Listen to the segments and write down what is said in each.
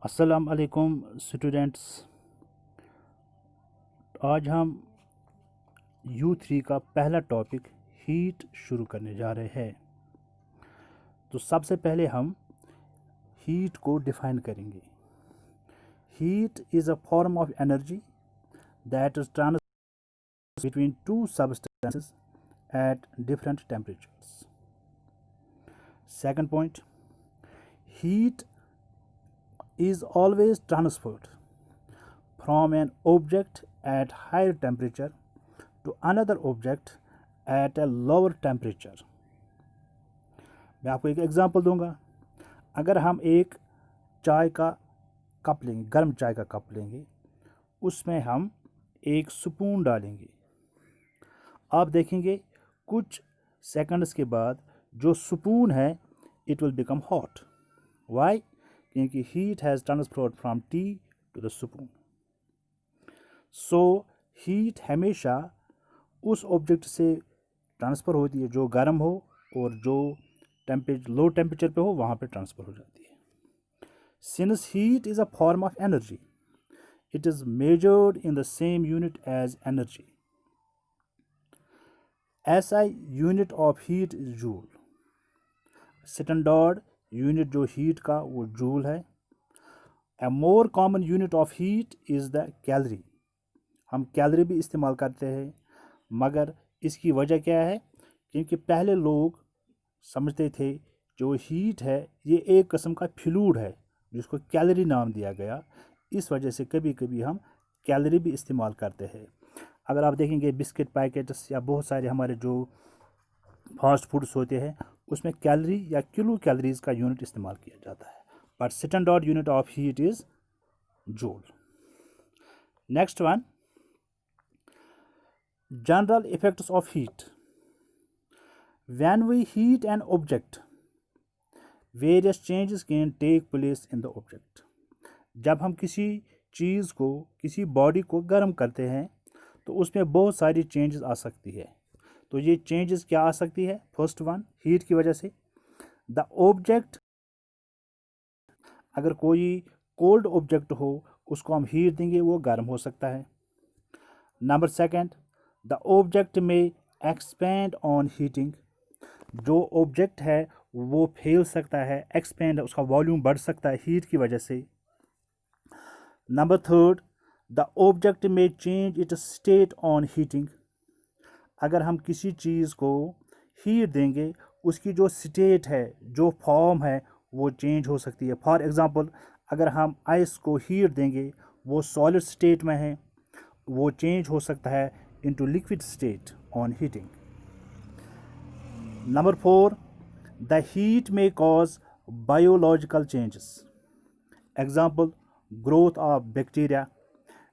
अस्सलाम वालेकुम स्टूडेंट्स। आज हम U3 का पहला टॉपिक हीट शुरू करने जा रहे हैं। तो सबसे पहले हम हीट को डिफाइन करेंगे। Heat is a form of energy that is transferred between two substances at different temperatures. Second point, heat is always transferred from an object at higher temperature to another object at a lower temperature. मैं आपको एक example दूंगा। अगर हम एक चाय का cup लेंगे, गर्म चाय का कप लेंगे, उसमें हम एक स्पून डालेंगे। आप देखेंगे कुछ सेकंड्स के बाद जो स्पून है it will become hot. Why? क्योंकि heat has transferred from tea to the spoon. So heat हमेशा उस ऑब्जेक्ट से ट्रांसफ़र होती है जो गर्म हो, और जो लो टेम्परेचर पे हो वहाँ पे ट्रांसफ़र हो जाती है। Since heat is a form of energy, it is measured in the same unit as energy. SI unit of heat is joule. Standard unit जो हीट का वो जूल है। A more common unit of heat is the calorie. हम calorie भी इस्तेमाल करते हैं, मगर इसकी वजह क्या है? क्योंकि पहले लोग समझते थे जो हीट है ये एक किस्म का फ्लूइड है जिसको कैलोरी नाम दिया गया। इस वजह से कभी कभी हम कैलोरी भी इस्तेमाल करते हैं। अगर आप देखेंगे बिस्किट पैकेट्स या बहुत सारे हमारे जो फास्ट फूड्स होते हैं उसमें कैलोरी या किलो कैलोरीज का यूनिट इस्तेमाल किया जाता है, but standard unit of heat is joule. Next one, general effects of heat. When we heat an object, various changes can take place in the object. जब हम किसी चीज़ को, किसी बॉडी को गर्म करते हैं तो उसमें बहुत सारी चेंजेस आ सकती है। तो ये चेंजेस क्या आ सकती है? फर्स्ट वन, हीट की वजह से द ऑब्जेक्ट, अगर कोई कोल्ड ऑब्जेक्ट हो उसको हम हीट देंगे वो गर्म हो सकता है। नंबर सेकंड, द ऑब्जेक्ट में एक्सपेंड ऑन हीटिंग। जो ऑब्जेक्ट है वो फैल सकता है, एक्सपेंड, उसका वॉल्यूम बढ़ सकता है हीट की वजह से। नंबर थर्ड, द ऑब्जेक्ट में change it's state on heating. अगर हम किसी चीज़ को हीट देंगे उसकी जो स्टेट है, जो फॉर्म है वो चेंज हो सकती है। फॉर एग्ज़ाम्पल, अगर हम आइस को हीट देंगे, वो सॉलिड स्टेट में है, वो चेंज हो सकता है into liquid state on heating. Number four, the heat may cause biological changes. Example, growth of bacteria.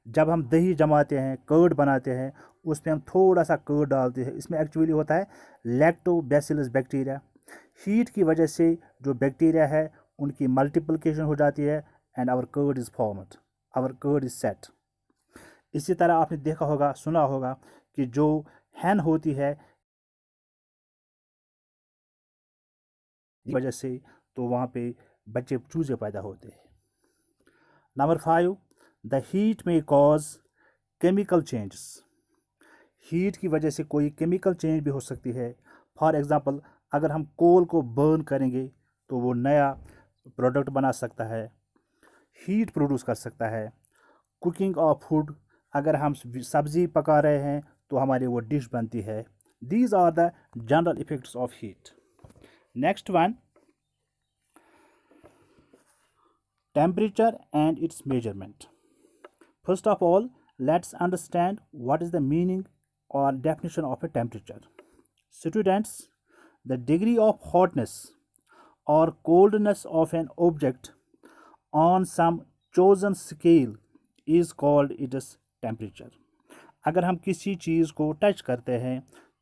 जब हम दही जमाते हैं, कर्ड बनाते हैं, उसमें हम थोड़ा सा कर्ड डालते हैं, इसमें एक्चुअली होता है लैक्टोबैसिलस बैक्टीरिया। हीट की वजह से जो बैक्टीरिया है उनकी मल्टीप्लिकेशन हो जाती है and our curd is formed, our curd is set. इसी तरह आपने देखा होगा, सुना होगा कि जो हैन होती है वजह से, तो वहाँ पे बच्चे चूजे पैदा होते हैं। Number five, the heat may cause chemical changes. Heat की वजह से कोई केमिकल चेंज भी हो सकती है। फॉर एग्ज़ाम्पल, अगर हम कोल को बर्न करेंगे तो वो नया प्रोडक्ट बना सकता है, हीट प्रोड्यूस कर सकता है। कुकिंग ऑफ फूड, अगर हम सब्ज़ी पका रहे हैं तो हमारी वो डिश बनती है। These are the general effects of heat. Next one, temperature and its measurement. First of all, let's understand what is the meaning or definition of a temperature. Students, the degree of hotness or coldness of an object on some chosen scale is called its temperature. अगर हम किसी चीज़ को touch करते हैं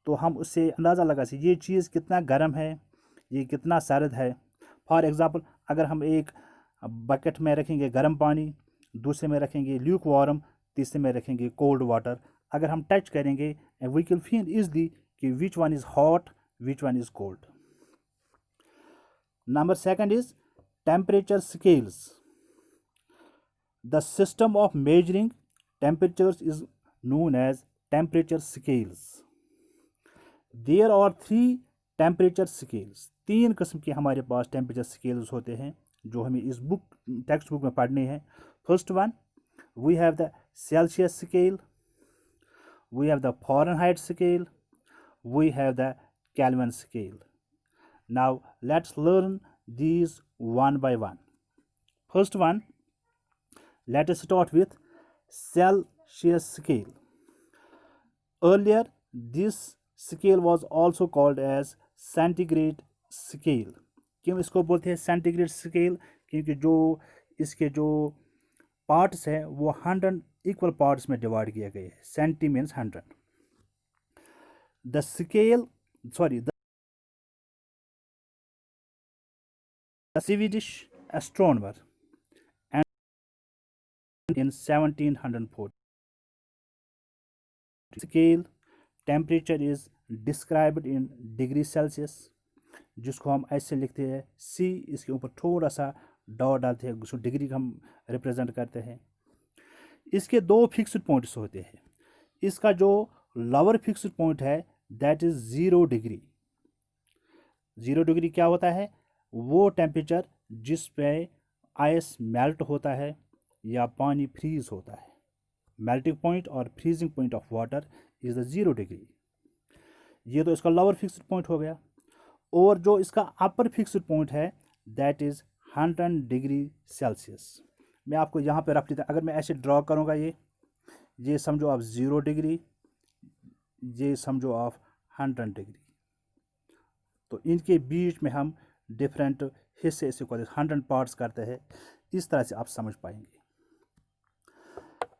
तो हम उससे अंदाज़ा लगा सकते ये चीज़ कितना गर्म है, ये कितना सर्द है। फॉर एग्ज़ाम्पल, अगर हम एक बकेट में रखेंगे गर्म पानी, दूसरे में रखेंगे ल्यूक वार्म, तीसरे में रखेंगे कोल्ड वाटर, अगर हम टच करेंगे and we can feel easily कि which one is hot, which one is cold. Number second is temperature scales. The system of measuring temperatures is known as temperature scales. There are three temperature scales. तीन किस्म के हमारे पास temperature scales होते हैं जो हमें इस टेक्स्ट बुक में पढ़ने हैं. First one, we have the Celsius scale, we have the Fahrenheit scale, we have the Kelvin scale. Now let's learn these one by one. First one, let us start with Celsius scale. Earlier, this scale was also called as centigrade scale. क्यों इसको बोलते हैं centigrade scale? क्योंकि जो इसके जो parts है वो 100 इक्वल पार्ट्स में डिवाइड किए गए हैं. Centi means 100. The scale sorry the Swedish astronomer and in 1740 scale temperature is described in degree Celsius, जिसको हम ऐसे लिखते हैं C, इसके ऊपर थोड़ा सा डॉट डालते हैं, उसको डिग्री हम रिप्रेजेंट करते हैं. इसके दो फिक्स्ड पॉइंट्स होते हैं. इसका जो लोअर फिक्स्ड पॉइंट है दैट इज 0 डिग्री. 0 डिग्री क्या होता है? वो टेम्परेचर जिस पे आइस मेल्ट होता है या पानी फ्रीज होता है. मेल्टिंग पॉइंट और freezing point of water is the 0 degree. ये तो इसका लोअर फिक्स्ड पॉइंट हो गया. और जो इसका अपर फिक्स्ड पॉइंट है दैट इज 100 डिग्री सेल्सियस. मैं आपको यहाँ पे रख लेता. अगर मैं ऐसे ड्रॉ करूँगा ये समझो आप 0 डिग्री, ये समझो आप 100 डिग्री. तो इनके बीच में हम डिफरेंट हिस्से इसे को 100 पार्ट्स करते हैं. इस तरह से आप समझ पाएंगे.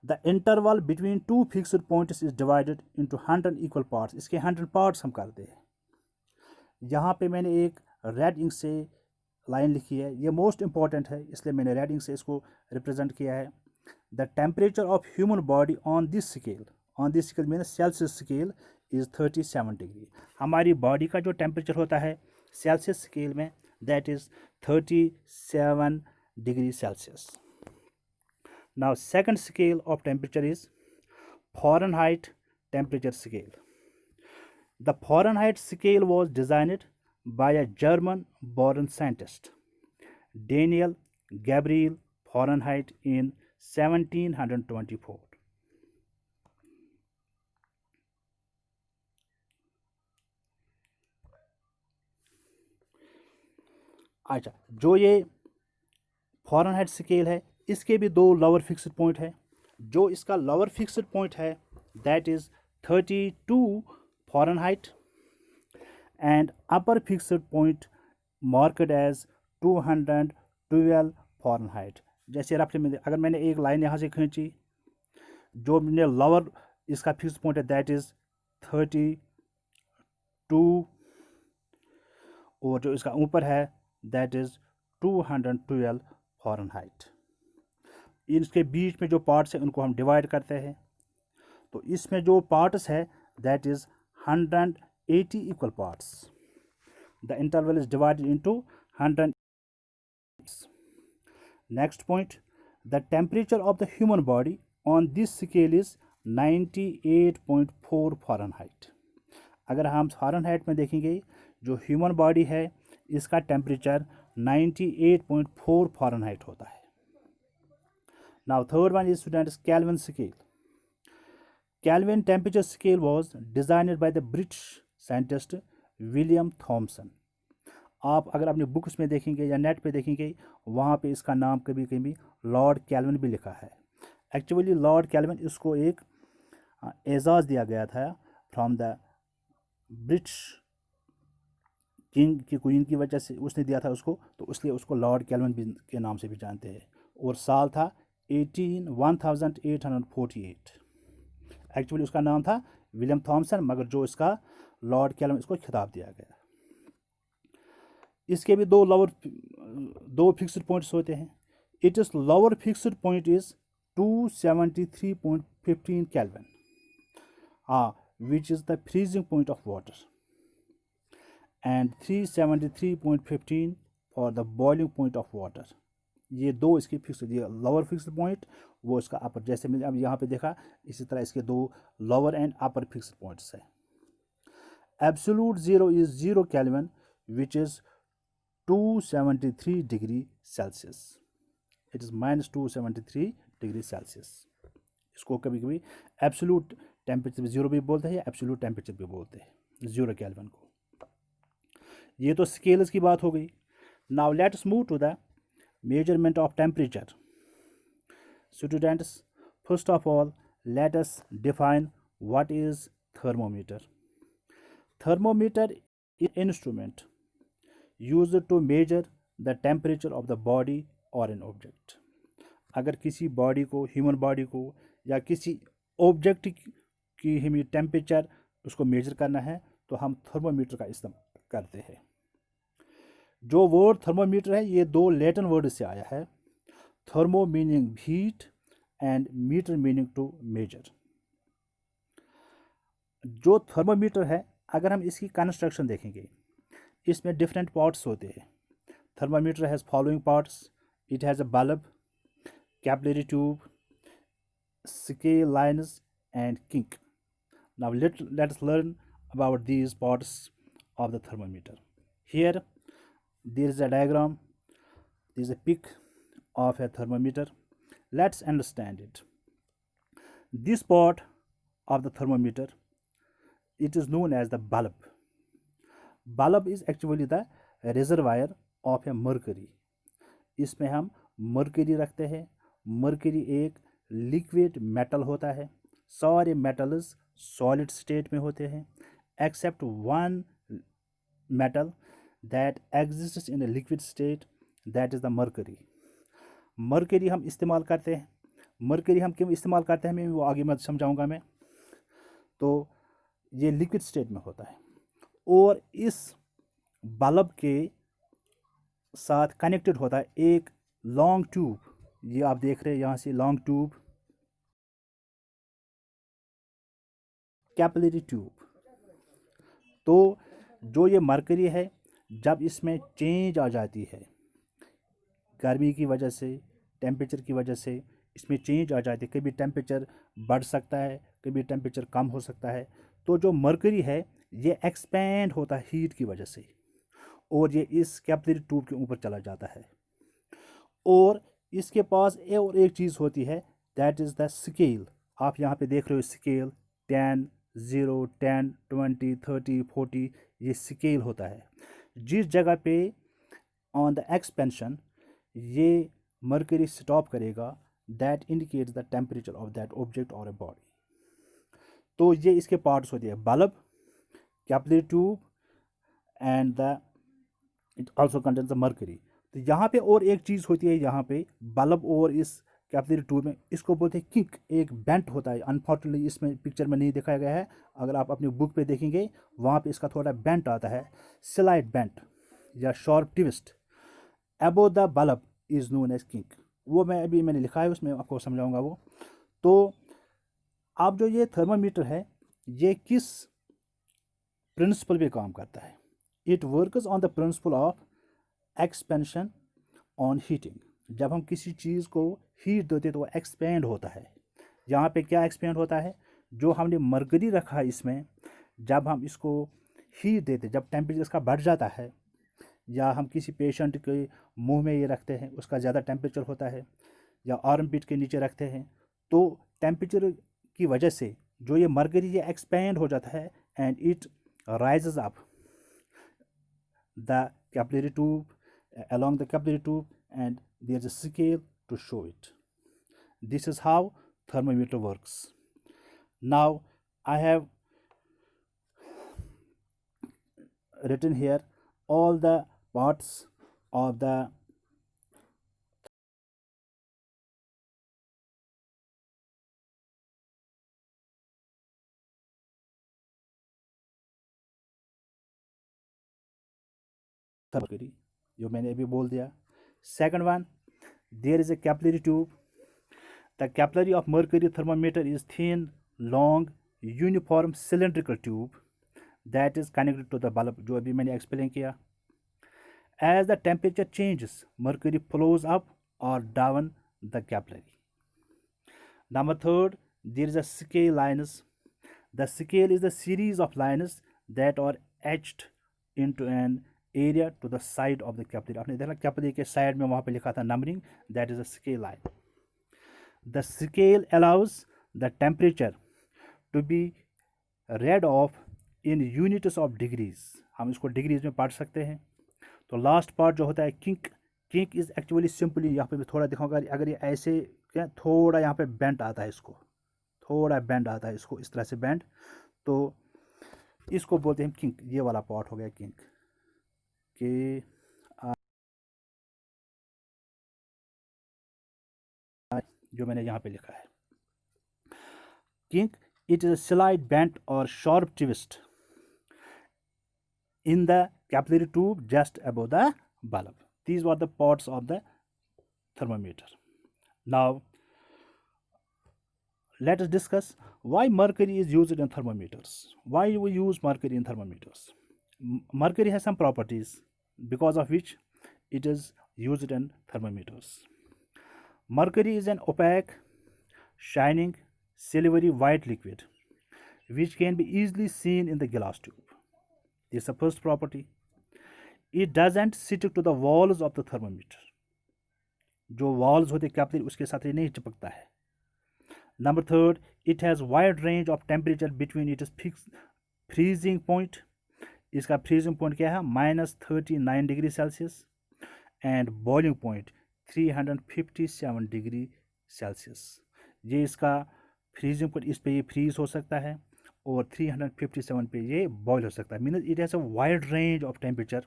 The interval between two fixed points is divided into 100 equal parts. इसके 100 पार्ट्स हम करते हैं. यहाँ पे मैंने एक रेड इंक से लाइन लिखी है. ये मोस्ट इंपॉर्टेंट है इसलिए मैंने रेड इंक से इसको रिप्रेजेंट किया है. The temperature of human body on this scale mean Celsius scale is 37 degree. हमारी बॉडी का जो टेम्परेचर होता है सेल्सियस स्केल में that is 37 degree Celsius. Now second scale of temperature is Fahrenheit temperature scale. The Fahrenheit scale was designed by a German born scientist, Daniel Gabriel Fahrenheit in 1724. अच्छा, जो ये Fahrenheit scale है इसके भी दो lower fixed point है. जो इसका लोअर फिक्स्ड पॉइंट है that is 32 Fahrenheit and upper fixed point marked as 212 Fahrenheit. जैसे रफली में अगर मैंने एक लाइन यहाँ से खींची, जो मैंने लोअर इसका फिक्स्ड पॉइंट है दैट इज 32 और जो इसका ऊपर है दैट इज 212 फॉरेनहाइट. इसके बीच में जो पार्ट्स हैं उनको हम डिवाइड करते हैं. तो इसमें जो पार्ट्स है that is 180 equal parts. The interval is divided into 100. Next point, the temperature of the human body on this scale is 98.4 Fahrenheit. अगर हम फॉरेनहाइट में देखेंगे जो ह्यूमन बॉडी है इसका टेम्परेचर 98.4 फॉरेनहाइट होता है. Now third one is students Kelvin scale. Kelvin temperature scale was designed by the British scientist William Thomson. आप अगर अपने बुक्स में देखेंगे या नेट पे देखेंगे वहाँ पे इसका नाम कभी कभी लॉर्ड कैल्विन भी लिखा है. एक्चुअली लॉर्ड कैल्विन इसको एक एजाज़ दिया गया था फ्रॉम द ब्रिटिश किंग की क्वीन की वजह से उसने दिया था उसको, तो इसलिए उसको लॉर्ड कैल्विन भी के नाम से भी जानते हैं. और साल था 1848. एक्चुअली उसका नाम था विलियम थॉमसन मगर जो इसका लॉर्ड कैल्विन इसको खिताब दिया गया. इसके भी दो फिक्स्ड पॉइंट्स होते हैं. It is lower fixed point is 273.15 kelvin which is the freezing point of water and 373.15 for the boiling point of water. ये दो इसकी फिक्स, ये लोअर फिक्स्ड पॉइंट, वो इसका अपर, जैसे मैंने अब यहाँ पे देखा इसी तरह इसके दो lower and upper fixed points है। Absolute zero is 0 kelvin which is 273 degree Celsius. It is -273 degree Celsius. इसको कभी कभी एब्सोल्यूट टेम्परेचर ज़ीरो भी बोलते हैं या एब्सोल्यूट टेम्परेचर भी बोलते हैं 0 केल्विन को। ये तो स्केल्स की बात हो गई। Now let's move to the measurement of temperature. Students, first of all, let us define what is thermometer. Thermometer is an instrument used to measure the temperature of the body or an object. अगर किसी body को, human body को या किसी object की हमें temperature उसको major करना है तो हम थर्मोमीटर का इस्तेमाल करते हैं। जो वर्ड थर्मोमीटर है ये दो लैटिन वर्ड से आया है, thermo meaning heat and meter meaning to measure. जो थर्मोमीटर है अगर हम इसकी कंस्ट्रक्शन देखेंगे, इसमें डिफरेंट पार्ट्स होते हैं। Thermometer has following parts, it has a bulb, capillary tube, scale lines and kink. Now let us learn about these parts of the thermometer. Here there is a diagram, there is a pic of a thermometer. Let's understand it. This part of the thermometer, it is known as the bulb. Bulb is actually the reservoir of a mercury. इसमें हम mercury रखते हैं। Mercury एक liquid metal होता है। सारे metals solid state में होते हैं except one metal that exists in a liquid state, that is the mercury. Mercury हम इस्तेमाल करते हैं। मर्करी हम क्यों इस्तेमाल करते हैं मैं वो आगे मैं समझाऊंगा मैं। तो ये लिक्विड स्टेट में होता है और इस बल्ब के साथ कनेक्टेड होता है एक लॉन्ग ट्यूब। ये आप देख रहे हैं यहाँ से लॉन्ग ट्यूब, कैपिलरी ट्यूब। तो जो ये मरकरी है जब इसमें चेंज आ जाती है गर्मी की वजह से, टेम्परेचर की वजह से इसमें चेंज आ जाती है, कभी टेम्परेचर बढ़ सकता है कभी टेम्परेचर कम हो सकता है, तो जो मरकरी है ये एक्सपेंड होता है हीट की वजह से और ये इस कैपिलरी ट्यूब के ऊपर चला जाता है। और इसके पास और एक चीज़ होती है दैट इज़ द स्केल। आप यहाँ पे देख रहे हो स्केल 10, 0, 10, 20, 30, 40, ये स्केल होता है। जिस जगह पे ऑन द एक्सपेंशन ये मरकरी स्टॉप करेगा that indicates the temperature of that object और ए बॉडी। तो ये इसके पार्ट्स होते हैं bulb, capillary tube and the it also contains the mercury. तो यहाँ पे और एक चीज़ होती है, यहाँ पे बल्ब और इस कैपिलरी ट्यूब में, इसको बोलते हैं किक, एक बेंट होता है। अनफॉर्चुनेटली इसमें पिक्चर में नहीं दिखाया गया है, अगर आप अपनी बुक पे देखेंगे वहाँ पे इसका थोड़ा बेंट आता है, स्लाइड बेंट या sharp twist above the bulb is known as किक। वो मैंने लिखा है उसमें आपको समझाऊंगा वो। तो अब जो ये थर्मामीटर है ये किस प्रिंसिपल पे काम करता है? It works on the principle of expansion on heating. जब हम किसी चीज़ को हीट देते तो वो एक्सपेंड होता है। यहाँ पे क्या एक्सपेंड होता है? जो हमने मरकरी रखा है इसमें, जब हम इसको हीट देते, जब टेम्परेचर इसका बढ़ जाता है या हम किसी पेशेंट के मुंह में ये रखते हैं उसका ज़्यादा टेम्परेचर होता है या आर्मपिट के नीचे रखते हैं, तो टेम्परेचर की वजह से जो ये मरकरी ये एक्सपेंड हो जाता है and it rises up the capillary tube, along the capillary tube, and there's a scale to show it. This is how thermometer works. Now I have written here all the parts of the mercury, जो मैंने अभी बोल दिया। Second one, there is a capillary tube. The capillary of mercury thermometer is thin, long, uniform cylindrical tube that is connected to the bulb, जो अभी मैंने explain किया। As the temperature changes mercury flows up or down the capillary. Number third, there is a scale lines. The scale is the series of lines that are etched into an area to the side of the capillary. आपने देखा capillary के side में वहाँ पे लिखा था numbering, that is a scale line. The scale allows the temperature to be read off in units of degrees. हम इसको डिग्रीज में पढ़ सकते हैं. तो लास्ट पार्ट जो होता है किंक इज एक्चुअली सिंपली यहाँ पे भी थोड़ा दिखाऊंगा. अगर ये ऐसे क्या थोड़ा यहाँ पे बेंड आता है, इसको थोड़ा बेंड आता है, इसको इस तरह से बेंड, तो इसको बोलते हैं किंक. ये वाला पार्ट हो गया किंक के जो मैंने यहाँ पे लिखा है kink. It is a slight bent और sharp twist in the capillary tube just above the bulb. These were the parts of the thermometer. Now, let us discuss why mercury is used in thermometers. Why we use mercury in thermometers? Mercury has some properties because of which it is used in thermometers. Mercury is an opaque, shining, silvery white liquid which can be easily seen in the glass tube. This is the first property. It doesn't stick to the walls of the thermometer. जो walls होते capillary उसके साथ ये नहीं चिपकता है. Number third, it has wide range of temperature between its fixed freezing point. इसका freezing point क्या है? -39 degree Celsius and boiling point 357 degree Celsius. ये इसका freezing point, इस पे ये freeze हो सकता है और 357 पे ये बॉयल हो सकता है. Mean it has a wide range of temperature.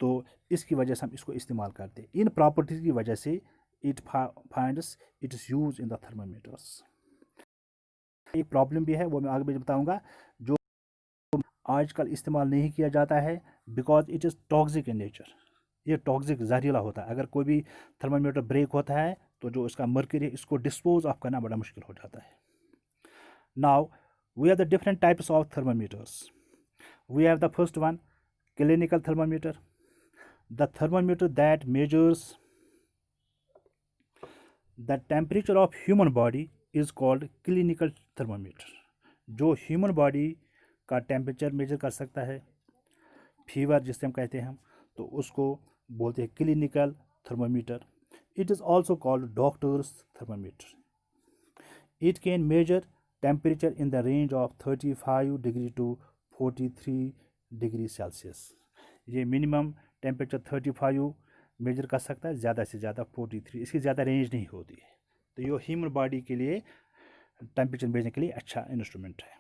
तो इसकी वजह से हम इसको इस्तेमाल करते हैं. इन प्रॉपर्टीज़ की वजह से it finds it is use in the thermometers. एक प्रॉब्लम भी है, वो मैं आगे भी बताऊंगा, जो आजकल इस्तेमाल नहीं किया जाता है because it is toxic in nature. ये टॉक्सिक जहरीला होता है. अगर कोई भी थर्मामीटर ब्रेक होता है तो जो इसका मर्क्यूरी है इसको डिस्पोज ऑफ करना बड़ा मुश्किल हो जाता है. Now, we have the different types of thermometers. We have the first one, clinical thermometer. The thermometer that measures the temperature of human body is called clinical thermometer. जो human body का temperature measure कर सकता है, fever जिसे हम कहते हैं, तो उसको बोलते हैं clinical thermometer. It is also called doctor's thermometer. It can measure temperature in the range of 35 degree to 43 degree Celsius. ये मिनिमम टेम्परेचर 35 मेजर कर सकता है, ज़्यादा से ज़्यादा 43. इसकी ज़्यादा रेंज नहीं होती है. तो ये ह्यूमन बॉडी के लिए टेम्परेचर मेजरने के लिए अच्छा इंस्ट्रूमेंट है.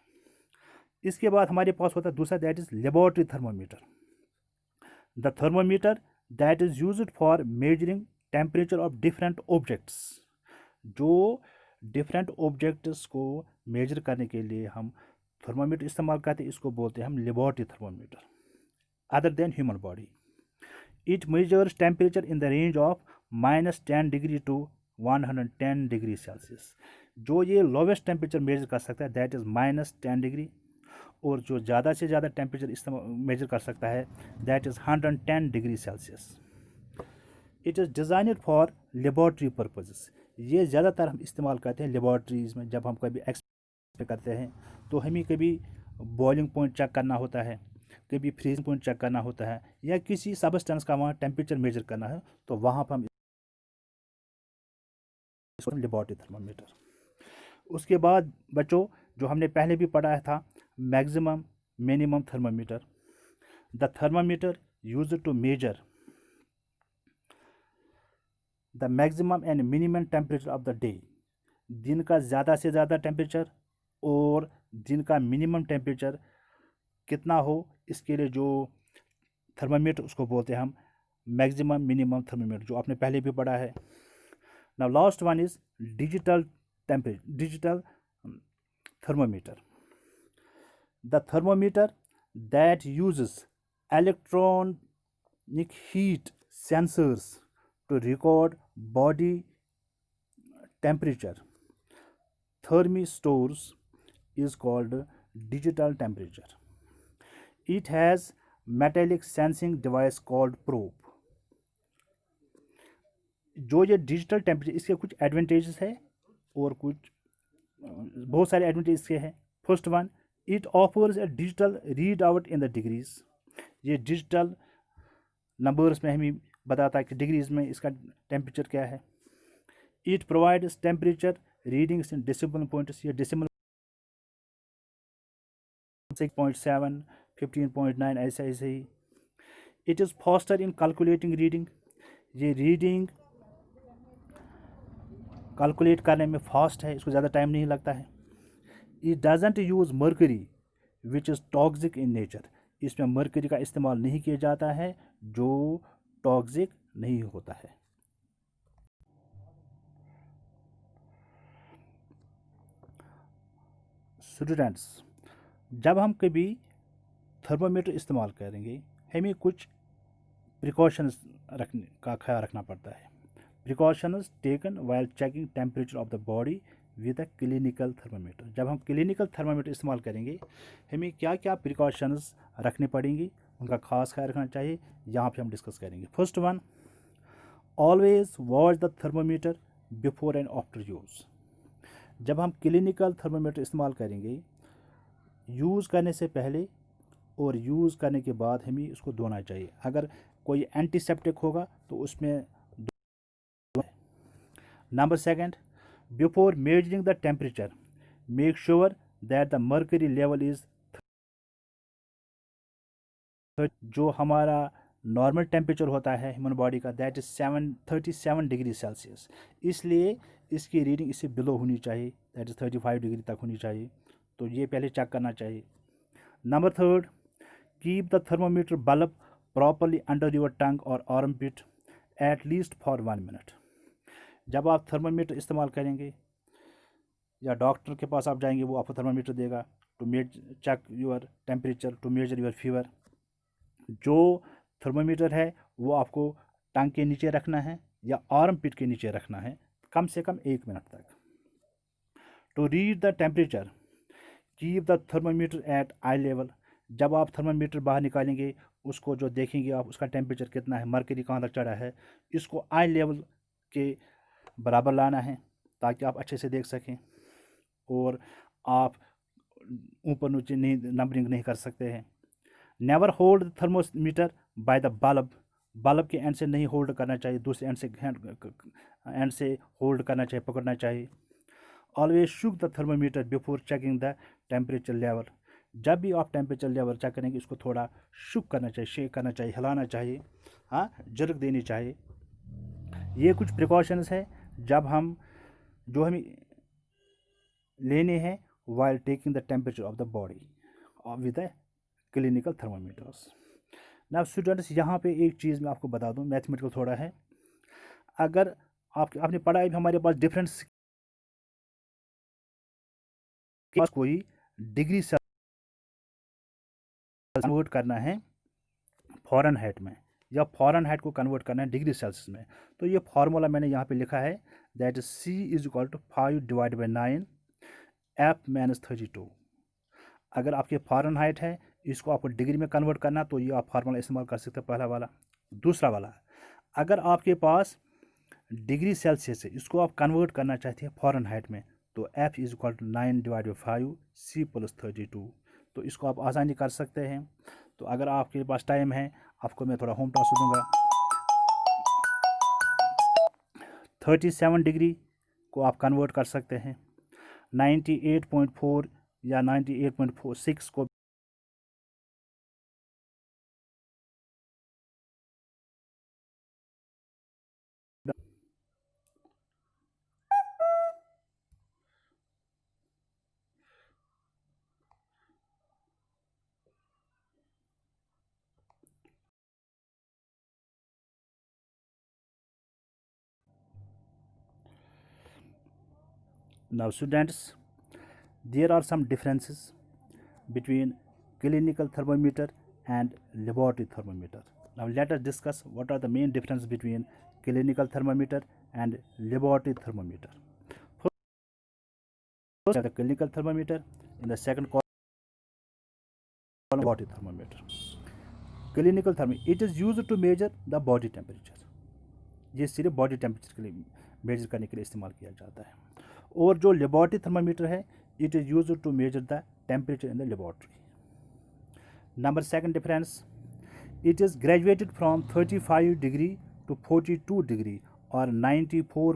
इसके बाद हमारे पास होता है दूसरा, that is laboratory thermometer. The thermometer that is used for measuring temperature of different objects. जो डिफरेंट ऑब्जेक्ट्स को मेजर करने के लिए हम थर्मोमीटर इस्तेमाल करते हैं, इसको बोलते हैं हम laboratory thermometer. Other than human body. It measures temperature in the range of -10 degree to 110 degree Celsius. जो ये लोवेस्ट टेम्परेचर मेजर कर सकता है दैट इज़ -10 डिग्री, और जो ज़्यादा से ज़्यादा टेम्परेचर मेजर कर सकता है that is 110 degree Celsius. It is designed for laboratory purposes. ये ज़्यादातर हम इस्तेमाल करते हैं लेबोरेटरीज़ में. जब हम कभी एक्सपेरिमेंट करते हैं तो हमें कभी बॉइलिंग पॉइंट चेक करना होता है, कभी फ्रीजिंग पॉइंट चेक करना होता है, या किसी सबस्टेंस का वहाँ टेम्परेचर मेजर करना है, तो वहाँ पर हम इसको लेबोरेटरी थर्मामीटर. उसके बाद बच्चों, जो हमने पहले भी पढ़ा था, maximum minimum thermometer. The thermometer used to measure the maximum and minimum temperature of the day. दिन का ज़्यादा से ज़्यादा टेम्परेचर और दिन का मिनिमम टेम्परेचर कितना हो, इसके लिए जो थर्मामीटर उसको बोलते हैं हम मैक्सिमम मिनिमम थर्मामीटर, जो आपने पहले भी पढ़ा है. Now last one is digital thermometer. The thermometer that uses electronic heat sensors to record body temperature thermistors is called digital temperature. It has metallic sensing device called probe. जो ये digital temperature, इसके कुछ advantages है और कुछ बहुत सारे advantage इसके हैं। First one, it offers A digital read out in the degrees. ये डिजिटल नंबर्स में हमें बताता है कि डिग्रीज में इसका टेम्परेचर क्या है। It provides temperature readings in decimal points. ये डेसिमल 6.7, 15.9 ऐसे ऐसे ही। It is faster in calculating reading. ये रीडिंग कैलकुलेट करने में फास्ट है, इसको ज़्यादा टाइम नहीं लगता है। It doesn't use mercury which is toxic in nature. इसमें मर्करी का इस्तेमाल नहीं किया जाता है जो टॉक्सिक नहीं होता है। स्टूडेंट्स, जब हम कभी थर्मामीटर इस्तेमाल करेंगे हमें कुछ प्रिकॉशंस रखने का ख्याल रखना पड़ता है। Precautions taken while checking temperature of the body with a clinical thermometer. जब हम क्लिनिकल थर्मामीटर इस्तेमाल करेंगे हमें क्या क्या प्रिकॉशंस रखने पड़ेंगी, उनका खास ख्याल रखना चाहिए, यहाँ पे हम डिस्कस करेंगे। First one, always watch the thermometer before and after use. जब हम क्लिनिकल थर्मामीटर इस्तेमाल करेंगे यूज़ करने से पहले और यूज़ करने के बाद हमें उसको धोना चाहिए। अगर कोई एंटीसेप्टिक होगा तो उसमें number second, before measuring the temperature make sure that the mercury level is, जो हमारा नॉर्मल टेम्परेचर होता है ह्यूमन बॉडी का, दैट इज 37 डिग्री सेल्सियस। इसलिए इसकी रीडिंग इससे बिलो होनी चाहिए, दैट इज़ 35 डिग्री तक होनी चाहिए। तो ये पहले चेक करना चाहिए। Number third, keep the thermometer bulb properly under your tongue और armpit at least for 1 minute. जब आप थर्मोमीटर इस्तेमाल करेंगे या डॉक्टर के पास आप जाएंगे वो आपको थर्मोमीटर देगा to check your temperature, to measure your fever. जो थर्मोमीटर है वो आपको टंग के नीचे रखना है या आर्म पिट के नीचे रखना है कम से कम 1 मिनट तक। To read the temperature keep the thermometer at eye level. जब आप थर्मोमीटर बाहर निकालेंगे उसको जो देखेंगे आप उसका टेम्परेचर कितना है, मरकरी कहाँ तक चढ़ा है, इसको आई लेवल के बराबर लाना है ताकि आप अच्छे से देख सकें और आप ऊपर नीचे नहीं नंबरिंग नहीं कर सकते हैं। Never hold thermometer by the bulb. Bulb के एंड से नहीं होल्ड करना चाहिए, दूसरे एंड से होल्ड करना चाहिए, पकड़ना चाहिए। Always shook the thermometer before checking the temperature level. जब भी आप टेम्परेचर लेवल चेक करेंगे इसको थोड़ा शुक करना चाहिए, शेक करना चाहिए, हिलाना चाहिए, हाँ, जर्क देनी चाहिए। ये कुछ प्रिकॉशंस है जब हम जो हमें लेने हैं while taking the temperature of the body with the clinical thermometers. ना स्टूडेंट्स, यहाँ पे एक चीज़ मैं आपको बता दूँ, मैथमेटिकल थोड़ा है। अगर आपने पढ़ा है हमारे पास डिफरेंस के पास कोई डिग्री कन्वर्ट करना है फॉरेन हाइट में या फॉरेन हाइट को कन्वर्ट करना है डिग्री सेल्सियस में, तो ये फार्मूला मैंने यहाँ पे लिखा है, that is C is equal to 5/9 F-32। अगर आपके फॉरेन हाइट है इसको आपको डिग्री में कन्वर्ट करना तो ये आप फार्मूला इस्तेमाल कर सकते हैं, पहला वाला। दूसरा वाला, अगर आपके पास डिग्री सेल्सियस है इसको आप कन्वर्ट करना चाहते हैं फॉरेन हाइट में तो F is equal to 9/5 C + 32। तो इसको आप आसानी कर सकते हैं। तो अगर आपके पास टाइम है आपको मैं थोड़ा होम टास्क दूंगा। 37 डिग्री को आप कन्वर्ट कर सकते हैं 98.4 या 98.46 को Now students, there are some differences between clinical thermometer and laboratory thermometer. Now let us discuss what are the main difference between clinical thermometer and laboratory thermometer. First, the clinical thermometer, in the second column, laboratory thermometer. Clinical thermometer, it is used to measure the body temperature. ये सिर्फ body temperature के लिए major करने के लिए इस्तेमाल किया जाता है। और जो लेबॉरेटरी थर्मामीटर है, it is use to measure the temperature in the laboratory. Number second difference, it is graduated from 35 degree to 42 degree or 94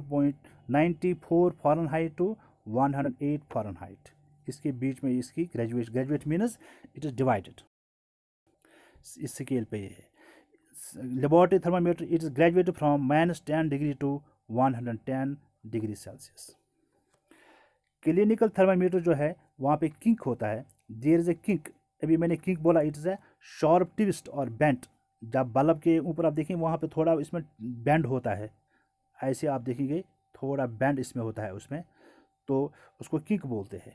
Fahrenheit to 108 Fahrenheit। इसके बीच में इसकी graduate means it is divided, इस scale पे ये है। Laboratory thermometer it is graduated from -10 degree to 110 degree Celsius. Clinical thermometer जो है वहाँ पे किंक होता है, देयर इज़ ए किंक। अभी मैंने किंक बोला, it is a sharp twist और बेंट। जब बल्ब के ऊपर आप देखेंगे वहाँ पे थोड़ा इसमें बेंड होता है, ऐसे आप देखेंगे थोड़ा बेंड इसमें होता है उसमें, तो उसको किंक बोलते हैं।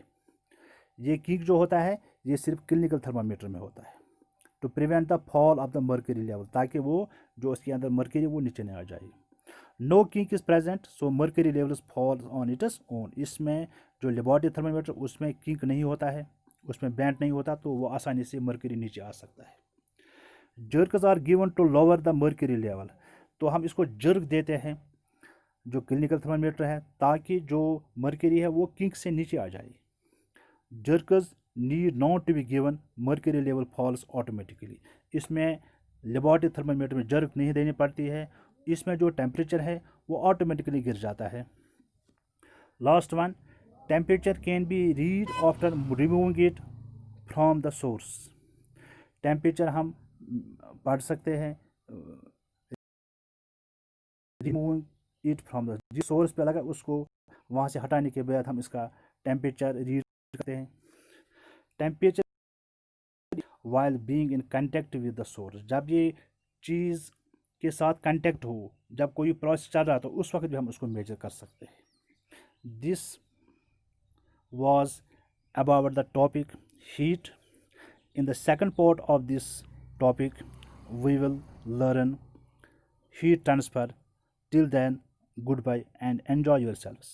ये किंक जो होता है ये सिर्फ क्लिनिकल थर्मामीटर में होता है, to prevent the fall of the mercury level, ताकि वो जो उसके अंदर मर्क्यूरी वो नीचे नहीं आ जाए। No kink is present so mercury levels fall on its own. इसमें जो लेबॉरेटरी थर्मामीटर उसमें किंक नहीं होता है, उसमें बेंट नहीं होता, तो वो आसानी से मर्क्यूरी नीचे आ सकता है। Jerks are given to lower the mercury level, तो हम इसको जर्क देते हैं जो क्लिनिकल थर्मामीटर है, ताकि जो मर्क्यूरी है वो किंक से नीचे आ जाए। Jerks need not to be given, mercury level falls automatically. इसमें लेबॉरेटरी थर्मामीटर में जर्क नहीं देनी पड़ती है, इसमें जो टेम्परेचर है वो ऑटोमेटिकली गिर जाता है। Last one, temperature can be read after removing it from the source. Temperature हम पढ़ सकते हैं रिमूविंग इट फ्रॉम द, जिस सोर्स पे लगा उसको वहाँ से हटाने के बाद हम इसका टेम्परेचर रीड करते हैं। Temperature while being in contact with the source, जब ये चीज़ के साथ कंटेक्ट हो, जब कोई प्रोसेस चल रहा है तो उस वक्त भी हम उसको मेजर कर सकते हैं। This was about the topic heat. In the second part of this topic, we will learn heat transfer. Till then, goodbye and enjoy yourselves.